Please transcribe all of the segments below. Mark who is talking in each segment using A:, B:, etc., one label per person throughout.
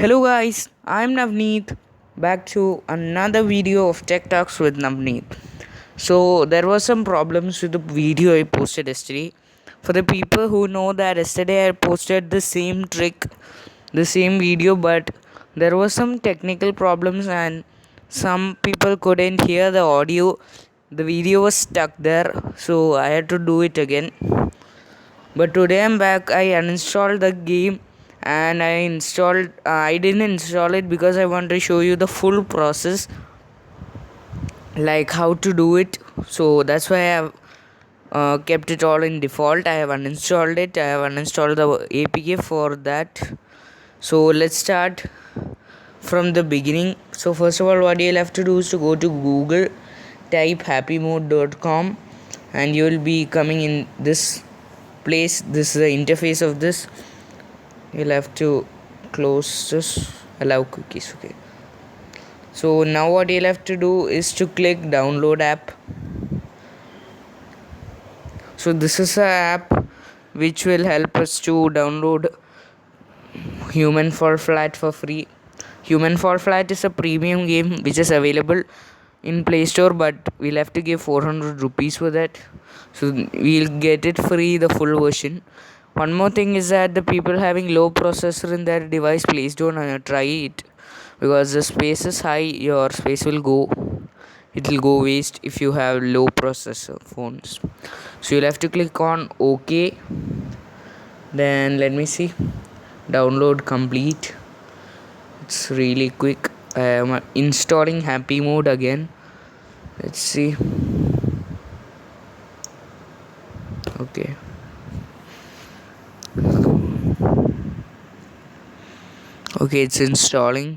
A: Hello guys, I'm Navneet, back to another video of Tech Talks with Navneet. So there was some problems with the video I posted yesterday. For the people who know that yesterday I posted the same trick, the same video, but there was some technical problems and some people couldn't hear the audio. The video was stuck there, so I had to do it again. But today I'm back. I uninstalled the game and I didn't install it because I want to show you the full process, like how to do it. So that's why I have kept it all in default. I have uninstalled it. I have uninstalled the APK for that. So let's start from the beginning. So first of all, what you'll have to do is to go to Google, type happymode.com, and you will be coming in this place. This is the interface of this. You'll have to close this, allow cookies. Okay, so now what you'll have to do is to click download app. So this is a app which will help us to download Human Fall Flat for free. Human Fall Flat is a premium game which is available in Play Store, but we'll have to give 400 rupees for that. So we'll get it free, the full version. One more thing is that the people having low processor in their device, please don't try it, because the space is high, your space will go, it will go waste if you have low processor phones. So you'll have to click on OK. Then let me see, download complete. It's really quick. I am installing Happy Mode again. Let's see. Okay. Okay, it's installing.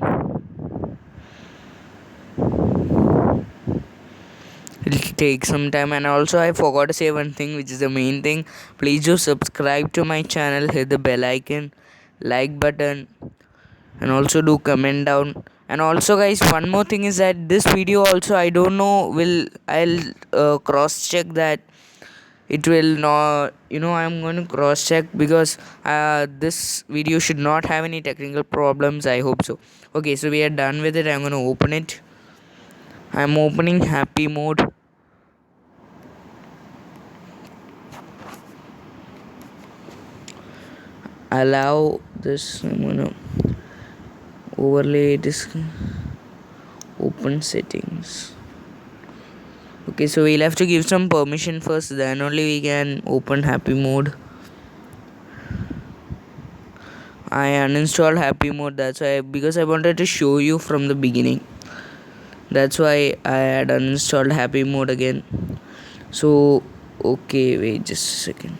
A: It'll take some time, and also I forgot to say one thing, which is the main thing. Please do subscribe to my channel, hit the bell icon, like button, and also do comment down. And also guys, one more thing is that this video also, I don't know, I'll cross check that it will not, I'm going to cross check, because this video should not have any technical problems, I hope so. Okay, so we are done with it. I'm going to open it. I'm opening Happy Mode. Allow this. I'm going to overlay this, open settings. Okay, so we'll have to give some permission first, then only we can open Happy Mode. I uninstalled Happy Mode, that's why, because I wanted to show you from the beginning. That's why I had uninstalled Happy Mode again. So okay, wait just a second.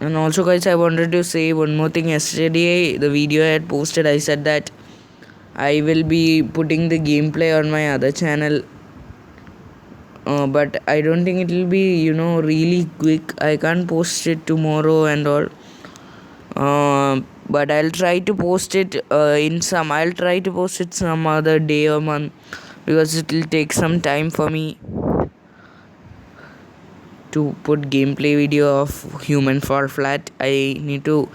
A: And also guys, I wanted to say one more thing. Yesterday the video I had posted, I said that I will be putting the gameplay on my other channel, but I don't think it will be really quick. I can't post it tomorrow and all, but I'll try to post it I'll try to post it some other day or month, because it will take some time for me to put gameplay video of Human Fall Flat. I need to,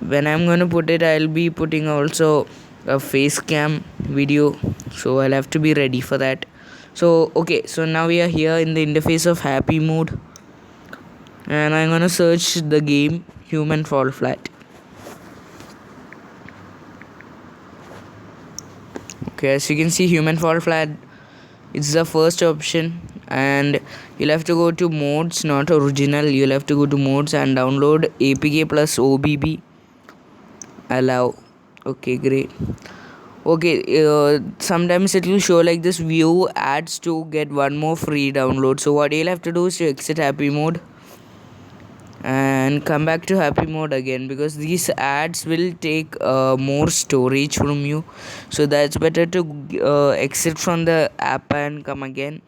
A: when I'm gonna put it, I'll be putting also a face cam video, so I'll have to be ready for that. So okay, so now we are here in the interface of Happy Mode, and I'm gonna search the game Human Fall Flat. Okay, as you can see, Human Fall Flat, it's the first option, and you'll have to go to modes, not original. You'll have to go to modes and download APK plus OBB. Allow. Okay, great. Okay, sometimes it will show like this, view ads to get one more free download. So what you'll have to do is to exit Happy Mode and come back to Happy Mode again, because these ads will take more storage from you. So that's better to exit from the app and come again.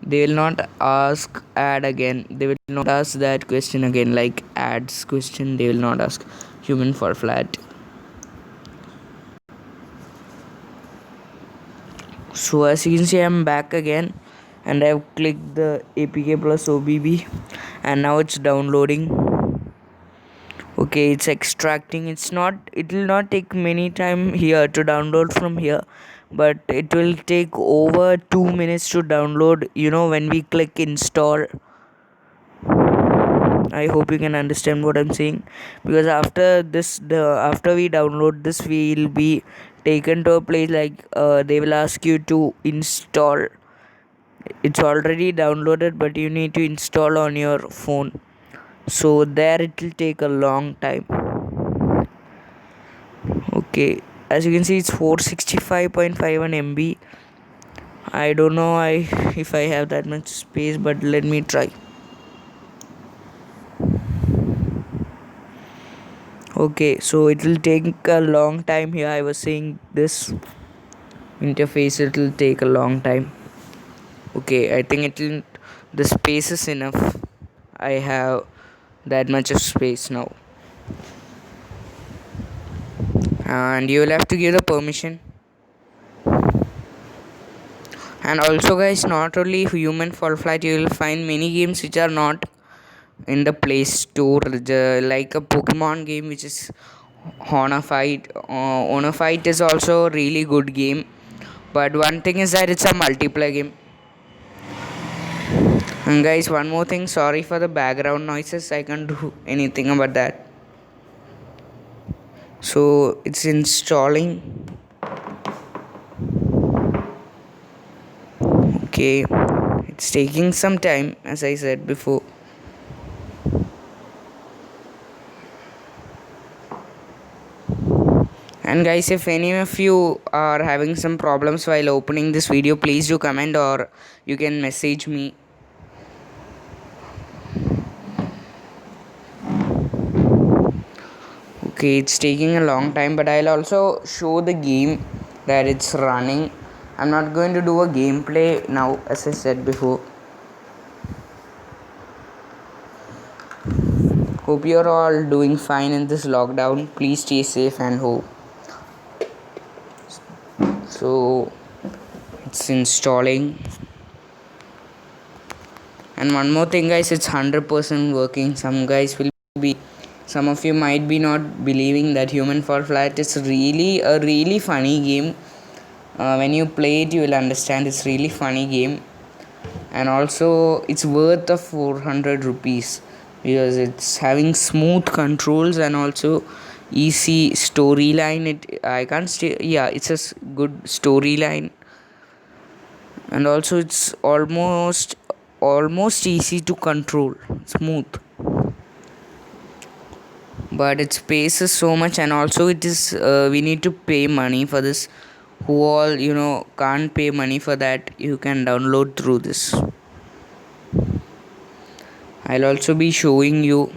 A: They will not ask ad again. They will not ask that question again, like ads question. They will not ask. Human Fall Flat. So as you can see, I'm back again, and I've clicked the APK plus OBB, and now it's downloading. Okay, it's extracting. It will not take many time here to download from here, but it will take over 2 minutes to download, when we click install. I hope you can understand what I'm saying, because after we download this, we'll be taken to a place like they will ask you to install. It's already downloaded, but you need to install on your phone. So there it will take a long time. Okay, as you can see, it's 465.51 MB. I don't know if I have that much space, but let me try. Okay, so it will take a long time here. I was saying this interface, it will take a long time. Okay, I think the space is enough. I have that much of space now, and you will have to give the permission. And also guys, not only Human Fall Flat, you will find many games which are not in the Play Store, like a Pokemon game which is Honor Fight. Honor Fight is also a really good game, but one thing is that it's a multiplayer game. And guys, one more thing, sorry for the background noises, I can't do anything about that. So it's installing. Okay, it's taking some time, as I said before. And guys, if any of you are having some problems while opening this video, please do comment, or you can message me. Okay, it's taking a long time, but I'll also show the game that it's running. I'm not going to do a gameplay now, as I said before. Hope you're all doing fine in this lockdown. Please stay safe and hope. So it's installing. And one more thing guys, it's 100% working. Some of you might be not believing that Human Fall Flat is really a really funny game. When you play it, you will understand it's really funny game. And also it's worth of 400 rupees because it's having smooth controls and also easy storyline. It's a good storyline, and also it's almost easy to control, smooth, but its pace is so much. And also it is we need to pay money for this. Who all can't pay money for that, you can download through this. I'll also be showing you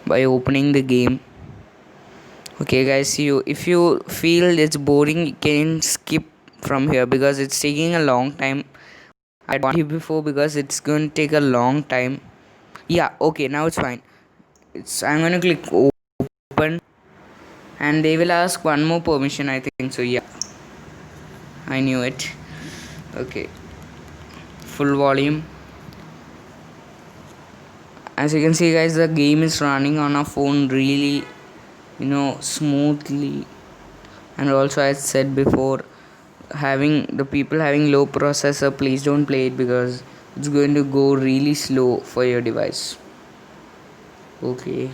A: by opening the game. Okay guys, if you feel it's boring, you can skip from here because it's taking a long time. I warned you before because it's going to take a long time. Yeah, okay, now it's fine. I'm going to click open, and they will ask one more permission, I think so. Yeah, I knew it. Okay, full volume. As you can see guys, the game is running on a phone really smoothly. And also, as said before, the people having low processor, please don't play it because it's going to go really slow for your device. Okay.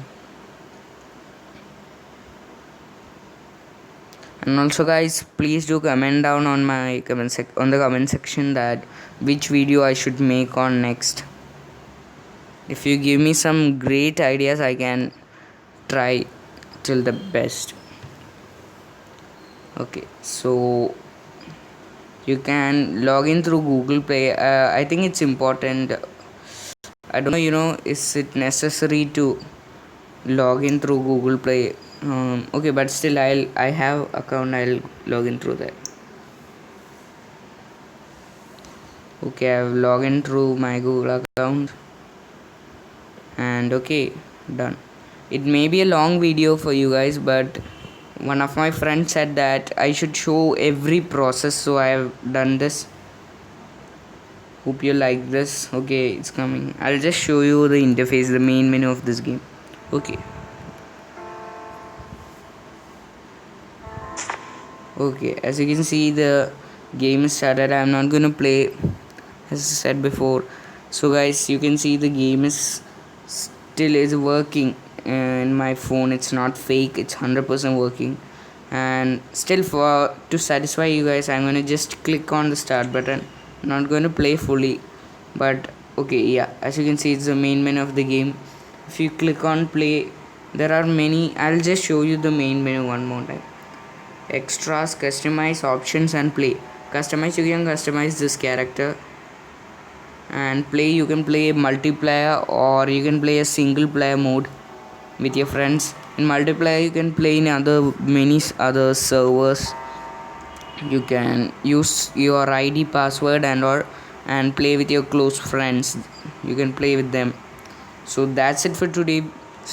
A: And also guys, please do comment down on my the comment section that which video I should make on next. If you give me some great ideas, I can try till the best. Okay, so you can log in through Google Play. I think it's important. I don't know, is it necessary to log in through Google Play? Okay, but still I have account. I'll log in through that. Okay, I've logged in through my Google account, and okay, done. It may be a long video for you guys, but one of my friends said that I should show every process, so I have done this. Hope you like this. Okay, it's coming. I'll just show you the interface, the main menu of this game. Okay. Okay, as you can see, the game is started. I'm not gonna play, as I said before. So guys, you can see the game is still is working in my phone. It's not fake, it's 100% working. And still, for to satisfy you guys, I'm gonna just click on the start button. I'm not gonna play fully, but okay, yeah, as you can see, it's the main menu of the game. If you click on play, there are many. I'll just show you the main menu one more time. Extras, customize, options, and play. Customize, you can customize this character. And play, you can play multiplayer or you can play a single player mode with your friends. In multiplayer, you can play in many other servers. You can use your ID, password, and play with your close friends. You can play with them. So that's it for today's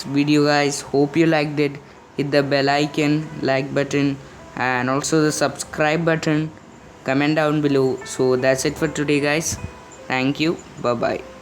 A: video, guys. Hope you liked it. Hit the bell icon, like button, and also the subscribe button. Comment down below. So that's it for today, guys. Thank you. Bye bye.